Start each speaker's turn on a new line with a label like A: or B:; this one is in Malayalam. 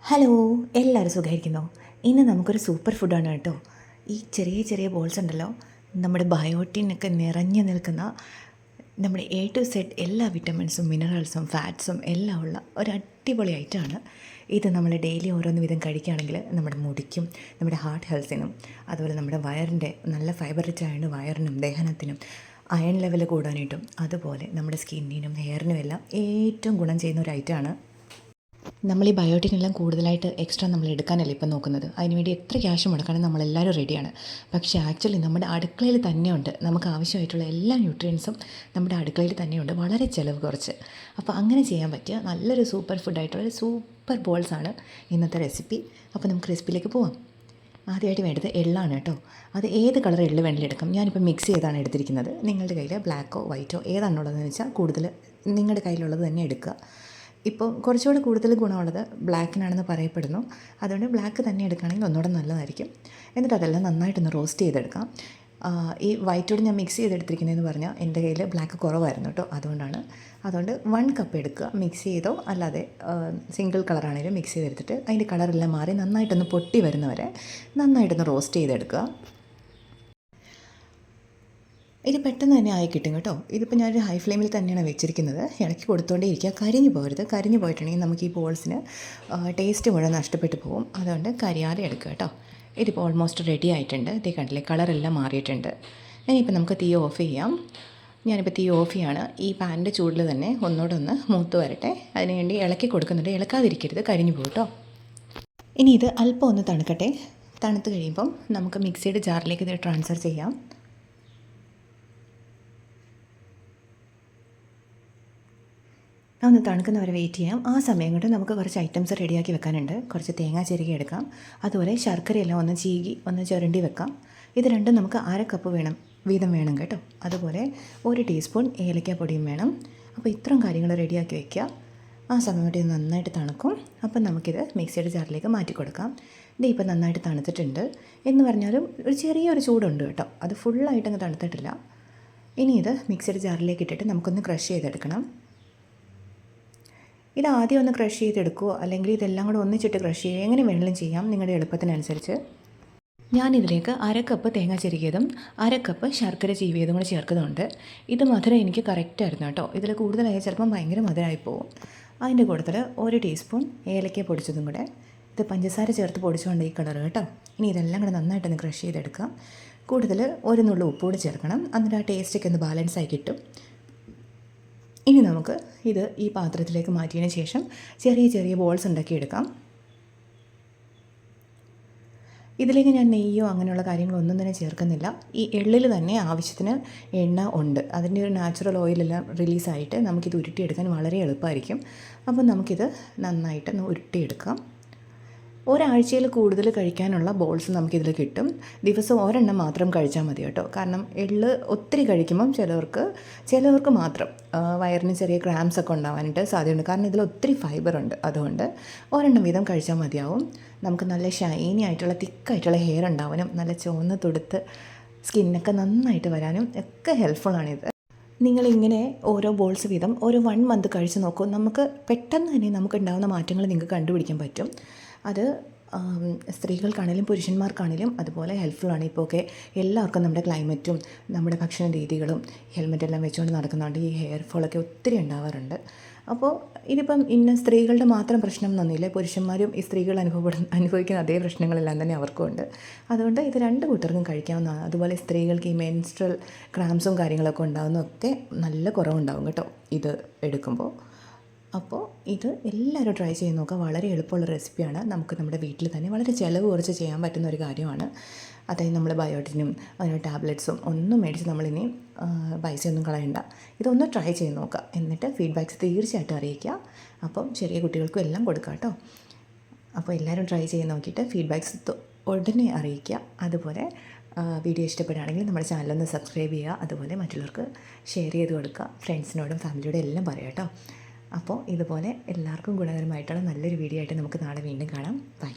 A: ഹലോ, എല്ലാവരും സുഖമായിരിക്കുന്നോ? ഇന്ന് നമുക്കൊരു സൂപ്പർ ഫുഡാണ് കേട്ടോ. ഈ ചെറിയ ചെറിയ ബോൾസ് ഉണ്ടല്ലോ, നമ്മുടെ ബയോട്ടിനൊക്കെ നിറഞ്ഞു നിൽക്കുന്ന നമ്മുടെ എ ടു സെഡ് എല്ലാ വിറ്റമിൻസും മിനറൽസും ഫാറ്റ്സും എല്ലാം ഉള്ള ഒരു അടിപൊളി ഐറ്റമാണ് ഇത്. നമ്മൾ ഡെയിലി ഓരോന്ന് വിധം കഴിക്കുകയാണെങ്കിൽ നമ്മുടെ മുടിക്കും നമ്മുടെ ഹാർട്ട് ഹെൽത്തിനും അതുപോലെ നമ്മുടെ വയറിൻ്റെ നല്ല ഫൈബർ റിച്ച് ആയതുകൊണ്ട് വയറിനും ദഹനത്തിനും അയൺ ലെവൽ കൂടാനായിട്ടും അതുപോലെ നമ്മുടെ സ്കിന്നിനും ഹെയറിനും എല്ലാം ഏറ്റവും ഗുണം ചെയ്യുന്ന ഒരു ഐറ്റമാണ്. നമ്മൾ ഈ ബയോട്ടിനെല്ലാം കൂടുതലായിട്ട് എക്സ്ട്രാ നമ്മൾ എടുക്കാനല്ല ഇപ്പം നോക്കുന്നത്. അതിനുവേണ്ടി എത്ര ക്യാഷ് മുടക്കാനും നമ്മളെല്ലാവരും റെഡിയാണ്. പക്ഷേ ആക്ച്വലി നമ്മുടെ അടുക്കളയിൽ തന്നെയുണ്ട്, നമുക്ക് ആവശ്യമായിട്ടുള്ള എല്ലാ ന്യൂട്രിയൻസും നമ്മുടെ അടുക്കളയിൽ തന്നെയുണ്ട്, വളരെ ചിലവ് കുറച്ച്. അപ്പോൾ അങ്ങനെ ചെയ്യാൻ പറ്റിയ നല്ലൊരു സൂപ്പർ ഫുഡായിട്ടുള്ള സൂപ്പർ ബോൾസാണ് ഇന്നത്തെ റെസിപ്പി. അപ്പോൾ നമുക്ക് റെസിപ്പിയിലേക്ക് പോവാം. ആദ്യമായിട്ട് വേണ്ടത് എള്ളാണ് കേട്ടോ. അത് ഏത് കളർ എള്ള് വേണമെങ്കിലും എടുക്കാം. ഞാനിപ്പോൾ മിക്സ് ചെയ്താണ് എടുത്തിരിക്കുന്നത്. നിങ്ങളുടെ കയ്യിൽ ബ്ലാക്കോ വൈറ്റോ ഏതാണുള്ളതെന്ന് വെച്ചാൽ കൂടുതൽ നിങ്ങളുടെ കയ്യിലുള്ളത് തന്നെ എടുക്കുക. ഇപ്പോൾ കുറച്ചുകൂടെ കൂടുതൽ ഗുണമുള്ളത് ബ്ലാക്കിനാണെന്ന് പറയപ്പെടുന്നു. അതുകൊണ്ട് ബ്ലാക്ക് തന്നെ എടുക്കുകയാണെങ്കിൽ ഒന്നുകൂടെ നല്ലതായിരിക്കും. എന്നിട്ട് അതെല്ലാം നന്നായിട്ടൊന്ന് റോസ്റ്റ് ചെയ്തെടുക്കാം. ഈ വൈറ്റോട് ഞാൻ മിക്സ് ചെയ്തെടുത്തിരിക്കുന്നതെന്ന് പറഞ്ഞാൽ എൻ്റെ കയ്യിൽ ബ്ലാക്ക് കുറവായിരുന്നു കേട്ടോ, അതുകൊണ്ട് 1 കപ്പ് എടുക്കുക. മിക്സ് ചെയ്തോ അല്ലാതെ സിംഗിൾ കളറാണെങ്കിലും മിക്സ് ചെയ്തെടുത്തിട്ട് അതിൻ്റെ കളറെല്ലാം മാറി നന്നായിട്ടൊന്ന് പൊട്ടി വരുന്നവരെ നന്നായിട്ടൊന്ന് റോസ്റ്റ് ചെയ്തെടുക്കുക. ഇത് പെട്ടെന്ന് തന്നെ ആയി കിട്ടും കേട്ടോ. ഇതിപ്പോൾ ഞാനൊരു ഹൈ ഫ്ലെയിമിൽ തന്നെയാണ് വെച്ചിരിക്കുന്നത്. ഇളക്കി കൊടുത്തുകൊണ്ടേ ഇരിക്കുക, കരിഞ്ഞു പോകരുത്. കരിഞ്ഞു പോയിട്ടുണ്ടെങ്കിൽ നമുക്ക് ഈ ബോൾസിന് ടേസ്റ്റ് മുഴുവൻ നഷ്ടപ്പെട്ടു പോകും. അതുകൊണ്ട് കരിയാതെ എടുക്കുക കേട്ടോ. ഇതിപ്പോൾ ഓൾമോസ്റ്റ് റെഡി ആയിട്ടുണ്ട്. ഇതേ കണ്ടില്ലേ, കളറെല്ലാം മാറിയിട്ടുണ്ട്. ഇനിയിപ്പോൾ നമുക്ക് തീ ഓഫ് ചെയ്യാം. ഞാനിപ്പോൾ തീ ഓഫ് ചെയ്യാണ്. ഈ പാനിൻ്റെ ചൂടിൽ തന്നെ ഒന്നുകൂടെ ഒന്ന് മൂത്ത് വരട്ടെ. അതിനുവേണ്ടി ഇളക്കി കൊടുക്കുന്നുണ്ട്. ഇളക്കാതിരിക്കരുത്, കരിഞ്ഞു പോകും കേട്ടോ. ഇനി ഇത് അല്പം ഒന്ന് തണുക്കട്ടെ. തണുത്ത് കഴിയുമ്പം നമുക്ക് മിക്സിയുടെ ജാറിലേക്ക് ഇത് ട്രാൻസ്ഫർ ചെയ്യാം. ഒന്ന് തണുക്കുന്നവരെ വെയിറ്റ് ചെയ്യാം. ആ സമയം കൊണ്ട് നമുക്ക് കുറച്ച് ഐറ്റംസ് റെഡിയാക്കി വെക്കാനുണ്ട്. കുറച്ച് തേങ്ങ ചിരകി എടുക്കാം. അതുപോലെ ശർക്കരയെല്ലാം ഒന്ന് ചീകി ഒന്ന് ചുരണ്ടി വെക്കാം. ഇത് രണ്ടും നമുക്ക് 1/2 കപ്പ് വീതം വേണം കേട്ടോ. അതുപോലെ 1 ടീസ്പൂൺ ഏലക്കാപ്പൊടിയും വേണം. അപ്പോൾ ഇത്രയും കാര്യങ്ങൾ റെഡിയാക്കി വയ്ക്കുക. ആ സമയം കൊണ്ട് ഇത് നന്നായിട്ട് തണുക്കും. അപ്പം നമുക്കിത് മിക്സിയുടെ ജാറിലേക്ക് മാറ്റി കൊടുക്കാം. ഇത് ഇപ്പോൾ നന്നായിട്ട് തണുത്തിട്ടുണ്ട് എന്ന് പറഞ്ഞാലും ഒരു ചെറിയൊരു ചൂടുണ്ട് കേട്ടോ. അത് ഫുള്ളായിട്ടങ്ങ് തണുത്തിട്ടില്ല. ഇനി ഇത് മിക്സിയുടെ ജാറിലേക്ക് ഇട്ടിട്ട് നമുക്കൊന്ന് ക്രഷ് ചെയ്തെടുക്കണം. ഇത് ആദ്യം ഒന്ന് ക്രഷ് ചെയ്തെടുക്കുമോ അല്ലെങ്കിൽ ഇതെല്ലാം കൂടെ ഒന്നിച്ചിട്ട് ക്രഷ് ചെയ്യുക, എങ്ങനെ വേണമെങ്കിലും ചെയ്യാം നിങ്ങളുടെ എളുപ്പത്തിനനുസരിച്ച്. ഞാനിതിലേക്ക് 1/2 കപ്പ് തേങ്ങ ചിരകിയതും 1/2 കപ്പ് ശർക്കര ചീവിയതും കൂടെ ചേർക്കുന്നുണ്ട്. ഇത് മധുരം എനിക്ക് കറക്റ്റായിരുന്നു കേട്ടോ. ഇതിൽ കൂടുതലായി ചിലപ്പം ഭയങ്കര മധുരമായി പോകും. അതിൻ്റെ കൂട്ടത്തിൽ 1 ടീസ്പൂൺ ഏലക്ക പൊടിച്ചതും കൂടെ. ഇത് പഞ്ചസാര ചേർത്ത് പൊടിച്ചുകൊണ്ട് ഈ കളർ കേട്ടോ. ഇനി ഇതെല്ലാം കൂടെ നന്നായിട്ടൊന്ന് ക്രഷ് ചെയ്തെടുക്കാം. കൂടുതൽ 1 നുള്ളു ഉപ്പ് കൂടി ചേർക്കണം. എന്നിട്ട് ആ ടേസ്റ്റൊക്കെ ഒന്ന് ബാലൻസായി കിട്ടും. ഇനി നമുക്ക് ഇത് ഈ പാത്രത്തിലേക്ക് മാറ്റിയതിന് ശേഷം ചെറിയ ചെറിയ ബോൾസ് ഉണ്ടാക്കിയെടുക്കാം. ഇതിലേക്ക് ഞാൻ നെയ്യോ അങ്ങനെയുള്ള കാര്യങ്ങളൊന്നും തന്നെ ചേർക്കുന്നില്ല. ഈ എള്ളിൽ തന്നെ ആവശ്യത്തിന് എണ്ണ ഉണ്ട്. അതിൻ്റെ ഒരു നാച്ചുറൽ ഓയിലെല്ലാം റിലീസായിട്ട് നമുക്കിത് ഉരുട്ടിയെടുക്കാൻ വളരെ എളുപ്പമായിരിക്കും. അപ്പം നമുക്കിത് നന്നായിട്ടൊന്ന് ഉരുട്ടിയെടുക്കാം. ഒരാഴ്ചയിൽ കൂടുതൽ കഴിക്കാനുള്ള ബോൾസ് നമുക്കിതിൽ കിട്ടും. ദിവസം ഒരെണ്ണം മാത്രം കഴിച്ചാൽ മതി കേട്ടോ. കാരണം എള്ള് ഒത്തിരി കഴിക്കുമ്പം ചിലവർക്ക് മാത്രം വയറിന് ചെറിയ ക്രാംസ് ഒക്കെ ഉണ്ടാവാനായിട്ട് സാധ്യതയുണ്ട്. കാരണം ഇതിൽ ഒത്തിരി ഫൈബർ ഉണ്ട്. അതുകൊണ്ട് ഒരെണ്ണം വീതം കഴിച്ചാൽ മതിയാവും. നമുക്ക് നല്ല ഷൈനി ആയിട്ടുള്ള തിക്കായിട്ടുള്ള ഹെയർ ഉണ്ടാവാനും നല്ല ചുവന്ന് തുടുത്ത് സ്കിന്നൊക്കെ നന്നായിട്ട് വരാനും ഒക്കെ ഹെൽപ്ഫുള്ളാണിത്. നിങ്ങളിങ്ങനെ ഓരോ ബോൾസ് വീതം ഒരു 1 മന്ത് കഴിച്ച് നോക്കൂ. നമുക്ക് പെട്ടെന്ന് തന്നെ നമുക്കുണ്ടാകുന്ന മാറ്റങ്ങൾ നിങ്ങൾക്ക് കണ്ടുപിടിക്കാൻ പറ്റും. അത് സ്ത്രീകൾക്കാണെങ്കിലും പുരുഷന്മാർക്കാണെങ്കിലും അതുപോലെ ഹെൽപ്ഫുള്ളാണ്. ഇപ്പോൾ ഒക്കെ എല്ലാവർക്കും നമ്മുടെ ക്ലൈമറ്റും നമ്മുടെ ഭക്ഷണ രീതികളും ഹെൽമെറ്റെല്ലാം വെച്ചുകൊണ്ട് നടക്കുന്നതുകൊണ്ട് ഈ ഹെയർ ഫോളൊക്കെ ഒത്തിരി ഉണ്ടാവാറുണ്ട്. അപ്പോൾ ഇതിപ്പം സ്ത്രീകളുടെ മാത്രം പ്രശ്നം എന്നൊന്നുമില്ല. പുരുഷന്മാരും ഈ സ്ത്രീകൾ അനുഭവിക്കുന്ന അതേ പ്രശ്നങ്ങളെല്ലാം തന്നെ അവർക്കും ഉണ്ട്. അതുകൊണ്ട് ഇത് 2 കൂട്ടർക്കും കഴിക്കാവുന്നതാണ്. അതുപോലെ സ്ത്രീകൾക്ക് ഈ മെൻസ്ട്രൽ ക്രാംസും കാര്യങ്ങളൊക്കെ ഉണ്ടാകുന്നതൊക്കെ നല്ല കുറവുണ്ടാകും കേട്ടോ ഇത് എടുക്കുമ്പോൾ. അപ്പോൾ ഇത് എല്ലാവരും ട്രൈ ചെയ്ത് നോക്കുക. വളരെ എളുപ്പമുള്ള റെസിപ്പിയാണ്. നമുക്ക് നമ്മുടെ വീട്ടിൽ തന്നെ വളരെ ചിലവ് കുറച്ച് ചെയ്യാൻ പറ്റുന്ന ഒരു കാര്യമാണ്. അതായത് നമ്മൾ ബയോട്ടിനും അതിന് ടാബ്ലറ്റ്സും ഒന്നും മേടിച്ച് നമ്മളിനി പൈസയൊന്നും കളയണ്ട. ഇതൊന്ന് ട്രൈ ചെയ്ത് നോക്കുക. എന്നിട്ട് ഫീഡ്ബാക്ക്സ് തീർച്ചയായിട്ടും അറിയിക്കുക. അപ്പം ചെറിയ കുട്ടികൾക്കും എല്ലാം കൊടുക്കുക കേട്ടോ. അപ്പോൾ എല്ലാവരും ട്രൈ ചെയ്ത് നോക്കിയിട്ട് ഫീഡ്ബാക്ക്സ് ഉടനെ അറിയിക്കുക. അതുപോലെ വീഡിയോ ഇഷ്ടപ്പെടുകയാണെങ്കിൽ നമ്മുടെ ചാനലൊന്ന് സബ്സ്ക്രൈബ് ചെയ്യുക. അതുപോലെ മറ്റുള്ളവർക്ക് ഷെയർ ചെയ്ത് കൊടുക്കുക. ഫ്രണ്ട്സിനോടും ഫാമിലിയോടും എല്ലാം പറയാം കേട്ടോ. അപ്പോൾ ഇതുപോലെ എല്ലാവർക്കും ഗുണകരമായിട്ടുള്ള നല്ലൊരു വീഡിയോ ആയിട്ട് നമുക്ക് നാളെ വീണ്ടും കാണാം. ബൈ.